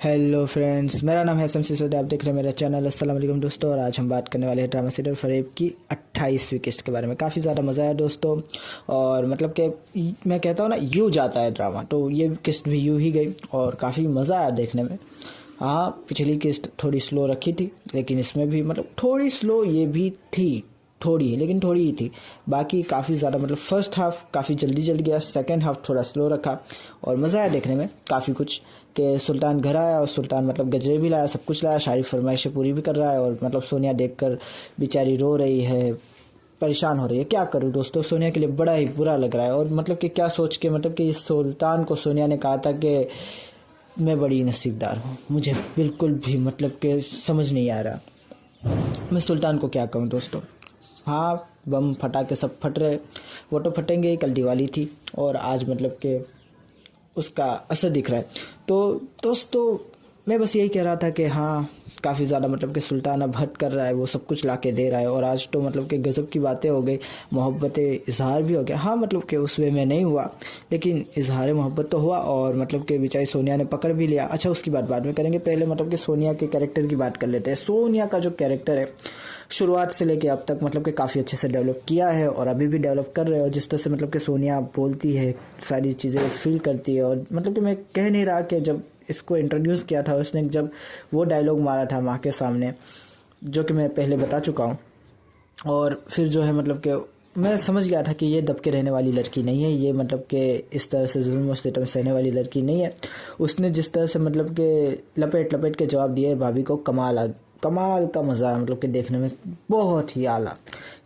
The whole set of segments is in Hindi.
हेलो फ्रेंड्स, मेरा नाम है शमसी सिसोदिया। आप देख रहे हैं मेरा चैनल। अस्सलाम वालेकुम दोस्तों। और आज हम बात करने वाले हैं ड्रामा सीरियल फरेब की 28वीं किस्त के बारे में। काफ़ी ज़्यादा मज़ा आया दोस्तों। और मतलब कि मैं कहता हूँ ना, यूँ जाता है ड्रामा, तो ये किस्त भी यूँ ही गई और काफ़ी मज़ा आया देखने में। हाँ, पिछली किस्त थोड़ी स्लो रखी थी, लेकिन इसमें भी मतलब थोड़ी स्लो ये भी थी, थोड़ी ही, लेकिन थोड़ी ही थी। बाकी काफ़ी ज़्यादा मतलब फर्स्ट हाफ काफ़ी जल्दी जल्दी गया, सेकंड हाफ थोड़ा स्लो रखा और मज़ा आया देखने में काफ़ी कुछ। कि सुल्तान घर आया और सुल्तान मतलब गजरे भी लाया, सब कुछ लाया, सारी फरमाइशें पूरी भी कर रहा है। और मतलब सोनिया देखकर बेचारी रो रही है, परेशान हो रही है। क्या करूँ दोस्तों, सोनिया के लिए बड़ा ही बुरा लग रहा है। और मतलब कि क्या सोच के, मतलब कि सुल्तान को सोनिया ने कहा था कि मैं बड़ी नसीबदार हूँ। मुझे बिल्कुल भी मतलब कि समझ नहीं आ रहा मैं सुल्तान को क्या कहूँ दोस्तों। हाँ, बम फटाके सब फट रहे, वो तो फटेंगे ही। कल दिवाली थी और आज मतलब कि उसका असर दिख रहा है। तो दोस्तों मैं बस यही कह रहा था कि हाँ, काफ़ी ज़्यादा मतलब कि सुल्तान अब हद कर रहा है, वो सब कुछ ला के दे रहा है। और आज तो मतलब कि गज़ब की बातें हो गई, मोहब्बतें इजहार भी हो गया। हाँ, मतलब कि उस वे में नहीं हुआ, लेकिन इजहार मोहब्बत तो हुआ। और मतलब कि बेचारी सोनिया ने पकड़ भी लिया। अच्छा, उसकी बात बाद में करेंगे, पहले मतलब कि सोनिया के कैरेक्टर की बात कर लेते हैं। सोनिया का जो कैरेक्टर है, शुरुआत से लेके अब तक मतलब कि काफ़ी अच्छे से डेवलप किया है और अभी भी डेवलप कर रहे हो। जिस तरह से मतलब कि सोनिया बोलती है, सारी चीज़ें फील करती है। और मतलब कि मैं कह नहीं रहा कि जब इसको इंट्रोड्यूस किया था उसने, जब वो डायलॉग मारा था माँ के सामने, जो कि मैं पहले बता चुका हूँ, और फिर जो है मतलब कि मैं समझ गया था कि ये दबके रहने वाली लड़की नहीं है, ये मतलब कि इस तरह से जुल्म और सितम सहने वाली लड़की नहीं है। उसने जिस तरह से मतलब कि लपेट लपेट के जवाब दिए भाभी को, कमाल का मज़ा है मतलब कि देखने में, बहुत ही आला।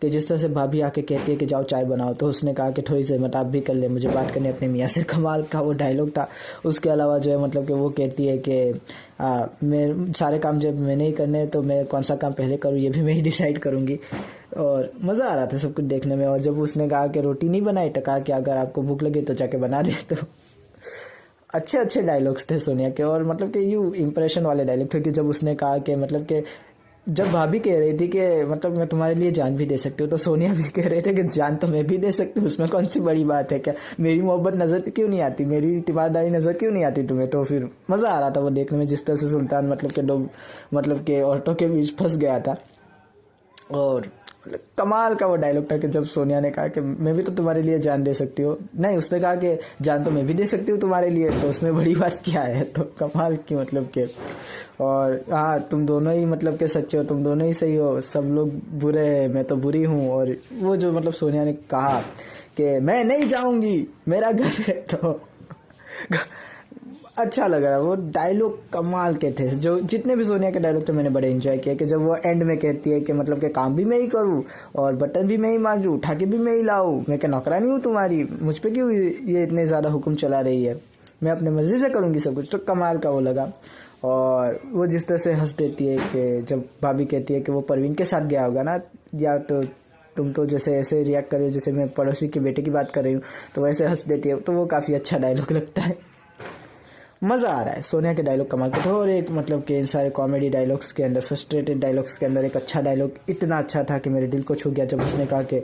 कि जिस तरह से भाभी आके कहती है कि जाओ चाय बनाओ, तो उसने कहा कि थोड़ी सी आप भी कर ले, मुझे बात करनी अपने मियाँ से। कमाल का वो डायलॉग था। उसके अलावा जो है मतलब कि वो कहती है कि मैं सारे काम जब मैंने ही करने, तो मैं कौन सा काम पहले करूँ ये भी मैं ही डिसाइड करूँगी। और मज़ा आ रहा था सब कुछ देखने में। और जब उसने कहा कि रोटी नहीं बनाई, तो कहा कि अगर आपको भूख लगे तो जाके बना दे। तो अच्छे अच्छे डायलॉग्स थे सोनिया के। और मतलब कि यूँ इम्प्रेशन वाले डायलॉग थे कि जब उसने कहा कि मतलब कि जब भाभी कह रही थी कि मतलब मैं तुम्हारे लिए जान भी दे सकती हूँ, तो सोनिया भी कह रहे थे कि जान तो मैं भी दे सकती हूँ, उसमें कौन सी बड़ी बात है। क्या मेरी मोहब्बत नज़र क्यों नहीं आती, मेरी तीमारदारी नज़र क्यों नहीं आती तुम्हें। तो फिर मज़ा आ रहा था वो देखने में, जिस तरह से सुल्तान मतलब के लोग मतलब के औरतों के बीच फंस गया था। और कमाल का वो डायलॉग था कि जब सोनिया ने कहा कि मैं भी तो तुम्हारे लिए जान दे सकती हूँ, नहीं उसने कहा कि जान तो मैं भी दे सकती हूँ तुम्हारे लिए, तो उसमें बड़ी बात क्या है। तो कमाल की मतलब के। और हाँ, तुम दोनों ही मतलब के सच्चे हो, तुम दोनों ही सही हो, सब लोग बुरे हैं, मैं तो बुरी हूँ। और वो जो मतलब सोनिया ने कहा कि मैं नहीं जाऊँगी, मेरा घर है, तो अच्छा लग रहा है। वो डायलॉग कमाल के थे। जो जितने भी सोनिया के डायलॉग थे मैंने बड़े एंजॉय किया। कि जब वो एंड में कहती है कि मतलब कि काम भी मैं ही करूँ और बटन भी मैं ही मांजूँ, उठा के भी मैं ही लाऊँ, मैं क्या नौकरानी हूँ तुम्हारी, मुझ पर क्यों ये इतने ज़्यादा हुक्म चला रही है, मैं अपने मर्ज़ी से करूँगी सब कुछ। तो कमाल का वो लगा। और वो जिस तरह से हंस देती है कि जब भाभी कहती है कि वो परवीन के साथ गया होगा ना, या तो तुम तो जैसे ऐसे रिएक्ट कर रही हो जैसे मैं पड़ोसी के बेटे की बात कर रही हूँ, तो वैसे हंस देती है। तो वो काफ़ी अच्छा डायलॉग लगता है। मज़ा आ रहा है। सोनिया के डायलॉग कमाल के थे। और एक मतलब कि इन सारे कॉमेडी डायलॉग्स के अंदर, फ्रस्ट्रेटेड डायलॉग्स के अंदर एक अच्छा डायलॉग इतना अच्छा था कि मेरे दिल को छू गया, जब उसने कहा कि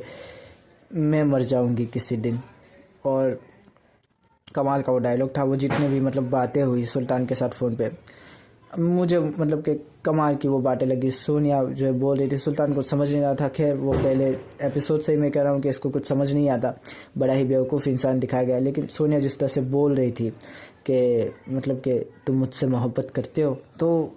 मैं मर जाऊंगी किसी दिन। और कमाल का वो डायलॉग था। वो जितने भी मतलब बातें हुई सुल्तान के साथ फ़ोन पे, मुझे मतलब कि कमाल की वो बातें लगी। सोनिया जो बोल रही थी, सुल्तान को समझ नहीं आ रहा था। खैर वो पहले एपिसोड से ही मैं कह रहा हूँ कि इसको कुछ समझ नहीं आता, बड़ा ही बेवकूफ़ इंसान दिखाया गया। लेकिन सोनिया जिस तरह से बोल रही थी कि मतलब कि तुम मुझसे मोहब्बत करते हो, तो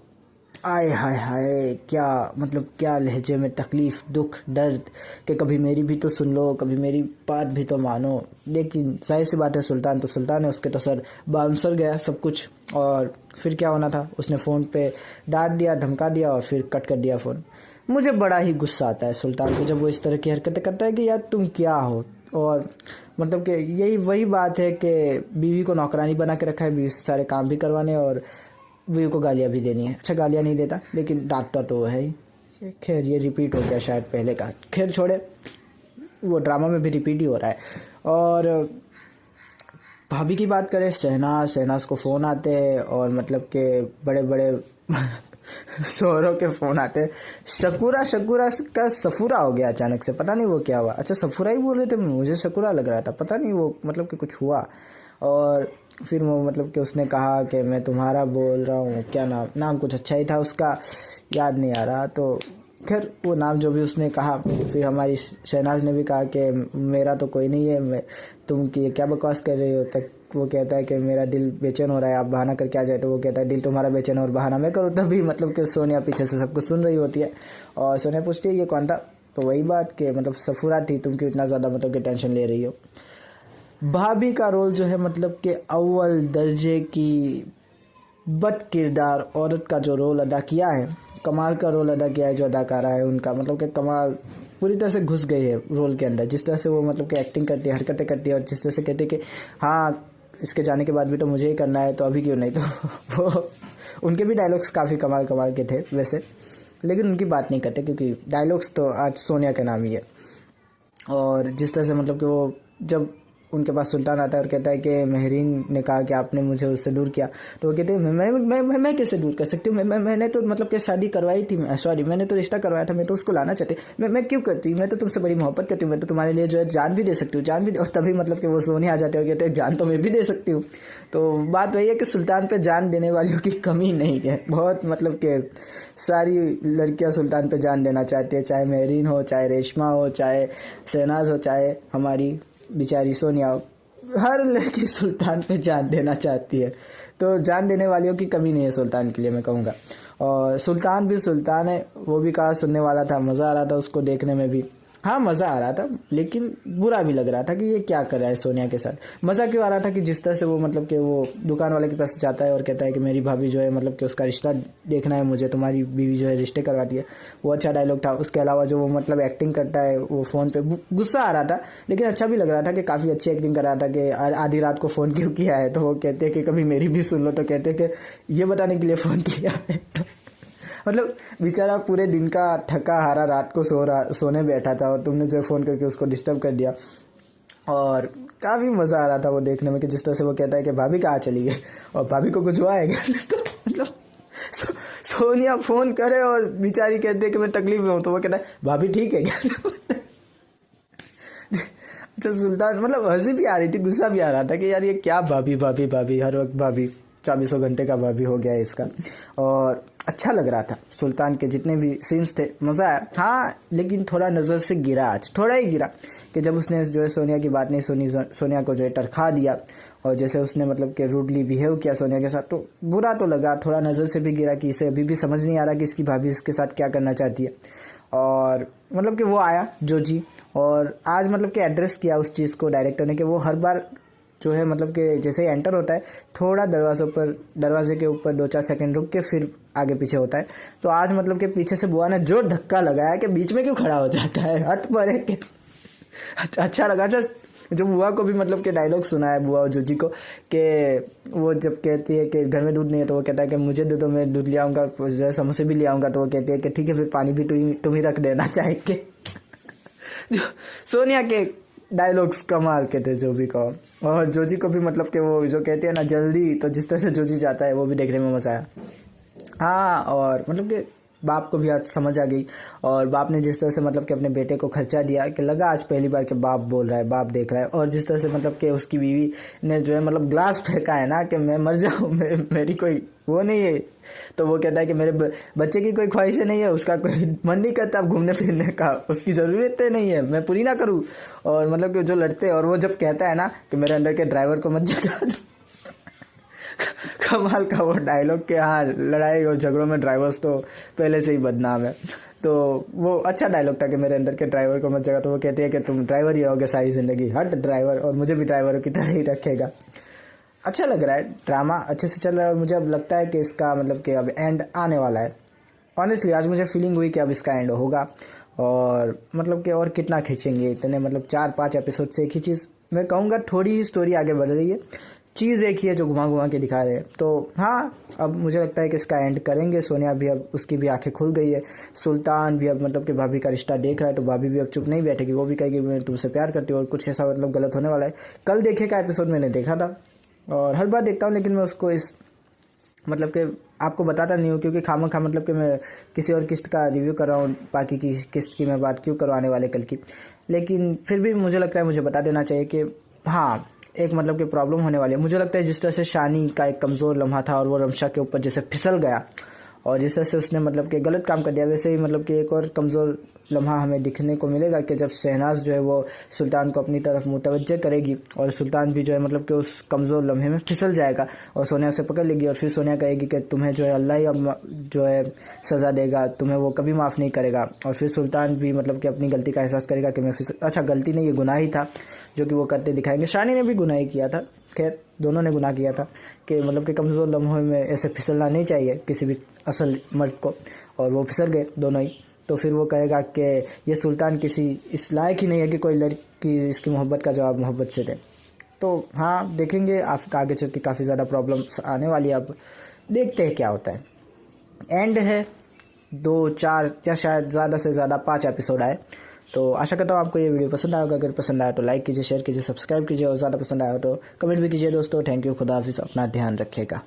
आय हाय हाय, क्या मतलब क्या लहजे में तकलीफ़, दुख, दर्द, कि कभी मेरी भी तो सुन लो, कभी मेरी बात भी तो मानो। लेकिन जाहिर सी बात है, सुल्तान तो सुल्तान है, उसके तो सर बाउंसर गया सब कुछ। और फिर क्या होना था, उसने फ़ोन पे डांट दिया, धमका दिया और फिर कट कर दिया फ़ोन। मुझे बड़ा ही गुस्सा आता है सुल्तान को जब वो इस तरह की हरकतें करता है कि यार तुम क्या हो। और मतलब कि यही वही बात है कि बीवी को नौकरानी बना के रखा है, बीवी से सारे काम भी करवाने और बीवी को गालियाँ भी देनी है। अच्छा, गालियाँ नहीं देता लेकिन डांटता तो वो है ही। खैर ये रिपीट हो गया शायद पहले का, खैर छोड़े, वो ड्रामा में भी रिपीट ही हो रहा है। और भाभी की बात करें, शहनाज को फ़ोन आते हैं और मतलब के बड़े बड़े शोहरों के फ़ोन आते हैं। शकूरा का सफूरा हो गया अचानक से, पता नहीं वो क्या हुआ। अच्छा, सफूरा ही बोल रहे थे, मुझे शकूरा लग रहा था, पता नहीं वो मतलब कि कुछ हुआ। और फिर वो मतलब कि उसने कहा कि मैं तुम्हारा बोल रहा हूँ, क्या नाम कुछ अच्छा ही था उसका, याद नहीं आ रहा। तो खैर वो नाम जो भी उसने कहा, फिर हमारी शहनाज ने भी कहा कि मेरा तो कोई नहीं है, तुम की क्या बकवास कर रही हो। तक वो कहता है कि मेरा दिल बेचैन हो रहा है, आप बहाना करके आ जाए। तो वो कहता है दिल तुम्हारा बेचैन और बहाना मैं करूँ। तभी मतलब कि सोनिया पीछे से सब कुछ सुन रही होती है और सोनिया पूछती है ये कौन था। तो वही बात कि मतलब सफूरा थी, तुम क्यों इतना ज़्यादा मतलब कि टेंशन ले रही हो। भाभी का रोल जो है मतलब कि अव्वल दर्जे की बद किरदार औरत का जो रोल अदा किया है, कमाल का रोल अदा किया है जो अदाकारा है उनका। मतलब कि कमाल पूरी तरह से घुस गई है रोल के अंदर। जिस तरह से वो मतलब कि एक्टिंग करती है, हरकतें करती है और जिस तरह से कहती है कि हाँ इसके जाने के बाद भी तो मुझे ही करना है, तो अभी क्यों नहीं। तो वो उनके भी डायलॉग्स काफ़ी कमाल कमाल के थे वैसे, लेकिन उनकी बात नहीं करते क्योंकि डायलॉग्स तो आज सोनिया का नाम ही है। और जिस तरह से मतलब कि वो जब उनके पास सुल्तान आता है और कहता है कि महरीन ने कहा कि आपने मुझे उससे दूर किया, तो वो कहते हैं मैं कैसे दूर कर सकती हूँ, मैंने तो मतलब कि शादी करवाई थी, सॉरी मैंने तो रिश्ता करवाया था, मैं तो उसको लाना चाहती, मैं क्यों करती, मैं तो तुमसे बड़ी मोहब्बत करती हूँ, मैं तो तुम्हारे लिए जो है जान भी दे सकती हूँ, जान भी। और तभी मतलब कि वो सोनिया आ जाते हैं और कहते हैं जान तो मैं भी दे सकती हूँ। तो बात वही है कि सुल्तान पर जान देने वालियों की कमी नहीं है, बहुत मतलब कि सारी लड़कियां सुल्तान पे जान देना चाहती है, चाहे महरीन हो, चाहे रेशमा हो, चाहे शहनाज हो, चाहे हमारी बेचारी सोनिया हो। हर लड़की सुल्तान पे जान देना चाहती है, तो जान देने वालियों की कमी नहीं है सुल्तान के लिए मैं कहूँगा। और सुल्तान भी सुल्तान है, वो भी कहा सुनने वाला था, मज़ा आ रहा था उसको देखने में भी। हाँ मज़ा आ रहा था, लेकिन बुरा भी लग रहा था कि ये क्या कर रहा है सोनिया के साथ। मज़ा क्यों आ रहा था कि जिस तरह से वो मतलब कि वो दुकान वाले के पास जाता है और कहता है कि मेरी भाभी जो है मतलब कि उसका रिश्ता देखना है मुझे, तुम्हारी बीवी जो है रिश्ते करवाती है। वो अच्छा डायलॉग था। उसके अलावा जो वो मतलब एक्टिंग करता है वो फ़ोन पे, गुस्सा आ रहा था लेकिन अच्छा भी लग रहा था कि काफ़ी अच्छी एक्टिंग कर रहा था कि आधी रात को फ़ोन क्यों किया है। तो वो कहते हैं कि कभी मेरी भी सुन लो, तो कहते हैं कि ये बताने के लिए फ़ोन किया है। तो मतलब बेचारा पूरे दिन का थका हारा रात को सोने बैठा था और तुमने जो फ़ोन करके उसको डिस्टर्ब कर दिया। और काफ़ी मज़ा आ रहा था वो देखने में कि जिस तरह से वो कहता है कि भाभी कहाँ चली गई और भाभी को कुछ हुआ है क्या। तो मतलब सोनिया फ़ोन करे और बेचारी कहती है कि मैं तकलीफ में हूँ, तो वो कहता है भाभी ठीक है क्या। अच्छा सुल्तान मतलब हंसी भी आ रही थी, गुस्सा भी आ रहा था कि यार ये क्या भाभी भाभी भाभी, हर वक्त भाभी, 24 घंटे का भाभी हो गया है इसका। और अच्छा लग रहा था सुल्तान के जितने भी सीन्स थे, मज़ा आया। हाँ लेकिन थोड़ा नज़र से गिरा, आज थोड़ा ही गिरा कि जब उसने जो है सोनिया की बात नहीं सुनी, सोनिया को जो है टरखा दिया और जैसे उसने मतलब कि रूडली बिहेव किया सोनिया के साथ, तो बुरा तो लगा। थोड़ा नज़र से भी गिरा कि इसे अभी भी समझ नहीं आ रहा कि इसकी भाभी इसके साथ क्या करना चाहती है। और मतलब कि वो आया जोजी और आज मतलब कि एड्रेस किया उस चीज़ को डायरेक्टर ने कि वो हर बार जो है मतलब कि जैसे ही एंटर होता है थोड़ा दरवाजे के ऊपर 2-4 सेकंड रुक के फिर आगे पीछे होता है। तो आज मतलब कि पीछे से बुआ ने जो धक्का लगाया कि बीच में क्यों खड़ा हो जाता है, हट परे के। अच्छा लगा। अच्छा जो बुआ को भी मतलब कि डायलॉग सुना है बुआ जोजी को कि वो जब कहती है कि घर में दूध नहीं है तो वो कहता है कि मुझे दे दो, मैं दूध ले आऊँगा, जो है समोसे भी ले आऊँगा। तो वो कहती है कि ठीक है फिर पानी भी तुम ही रख देना चाहे के। जो सोनिया के डायलॉग्स कमाल के थे जो भी कहो। और जोजी को भी मतलब कि वो जो कहते हैं ना जल्दी, तो जिस तरह से जोजी जाता है वो भी देखने में मज़ा आया। हाँ और मतलब कि बाप को भी आज समझ आ गई और बाप ने जिस तरह से मतलब कि अपने बेटे को खर्चा दिया कि लगा आज पहली बार कि बाप बोल रहा है, बाप देख रहा है। और जिस तरह से मतलब कि उसकी बीवी ने जो है मतलब ग्लास फेंका है ना कि मैं मर जाऊँ, मेरी कोई वो नहीं है। तो वो कहता है कि मेरे बच्चे की कोई ख्वाहिशें नहीं है, उसका कोई मन नहीं करता अब घूमने फिरने का, उसकी ज़रूरत नहीं है, मैं पूरी ना करूँ। और मतलब कि जो लड़ते और वो जब कहता है ना कि मेरे अंदर के ड्राइवर को मत जगा दो। कमाल का वो डायलॉग के हाँ लड़ाई और झगड़ों में ड्राइवर्स तो पहले से ही बदनाम है। तो वो अच्छा डायलॉग था कि मेरे अंदर के ड्राइवर को मत जगा। तो वो कहती है कि तुम ड्राइवर ही रहोगे सारी ज़िंदगी, हट ड्राइवर, और मुझे भी ड्राइवरों की तरह ही रखेगा। अच्छा लग रहा है, ड्रामा अच्छे से चल रहा है और मुझे अब लगता है कि इसका मतलब कि अब एंड आने वाला है। ऑनेस्टली आज मुझे फीलिंग हुई कि अब इसका एंड होगा और मतलब कि और कितना खींचेंगे इतने, मतलब 4-5 एपिसोड से एक ही चीज़ मैं कहूँगा, थोड़ी ही स्टोरी आगे बढ़ रही है, चीज़ एक ही है जो घुमा घुमा के दिखा रहे हैं। तो हाँ अब मुझे लगता है कि इसका एंड करेंगे। सोनिया भी अब उसकी भी आंखें खुल गई है, सुल्तान भी अब मतलब कि भाभी का रिश्ता देख रहा है, तो भाभी भी अब चुप नहीं बैठेगी, वो भी कहेगी मैं तुमसे प्यार करती हूँ और कुछ ऐसा मतलब गलत होने वाला है। कल देखे का एपिसोड मैंने देखा था और हर बार देखता हूँ, लेकिन मैं उसको इस मतलब कि आपको बताता नहीं हूँ क्योंकि खामखा मतलब कि मैं किसी और किस्त का रिव्यू कर रहा हूँ, बाकी की किस्त की मैं बात क्यों करवाने वाले कल की। लेकिन फिर भी मुझे लगता है मुझे बता देना चाहिए कि हाँ एक मतलब कि प्रॉब्लम होने वाली है। मुझे लगता है जिस तरह से शानी का एक कमज़ोर लम्हा था और वो रमशा के ऊपर जैसे फिसल गया और जिस तरह से उसने मतलब कि गलत काम कर दिया, वैसे ही मतलब कि एक और कमज़ोर लम्हा हमें दिखने को मिलेगा कि जब शहनाज जो है वो सुल्तान को अपनी तरफ मुतवज्जह करेगी और सुल्तान भी जो है मतलब कि उस कमज़ोर लम्हे में फिसल जाएगा और सोनिया उसे पकड़ लेगी और फिर सोनिया कहेगी कि तुम्हें जो है अल्लाह ही अब जो है सज़ा देगा, तुम्हें वो कभी माफ़ नहीं करेगा। और फिर सुल्तान भी मतलब कि अपनी गलती का एहसास करेगा कि मैं फिसल, अच्छा गलती नहीं, ये गुनाह ही था जो कि वो करते दिखाएंगे। शानी ने भी गुनाह ही किया था, खैर दोनों ने गुनाह किया था कि मतलब कि कमज़ोर लम्हों में ऐसे फिसलना नहीं चाहिए किसी भी असल मर्द को, और वो फिसल गए दोनों ही। तो फिर वो कहेगा कि ये सुल्तान किसी इस लायक ही नहीं है कि कोई लड़की इसकी मोहब्बत का जवाब मोहब्बत से दे। तो हाँ देखेंगे आप आगे चल के काफ़ी ज़्यादा प्रॉब्लम्स आने वाली है, अब देखते हैं क्या होता है। एंड है 2, 4 या शायद ज़्यादा से ज़्यादा 5 एपिसोड आए। तो आशा करता हूँ आपको ये वीडियो पसंद आएगा। अगर पसंद आया तो लाइक कीजिए, शेयर कीजिए, सब्सक्राइब कीजिए और ज़्यादा पसंद आया तो कमेंट भी कीजिए दोस्तों। थैंक यू, खुदा हाफिज़, अपना ध्यान रखिएगा।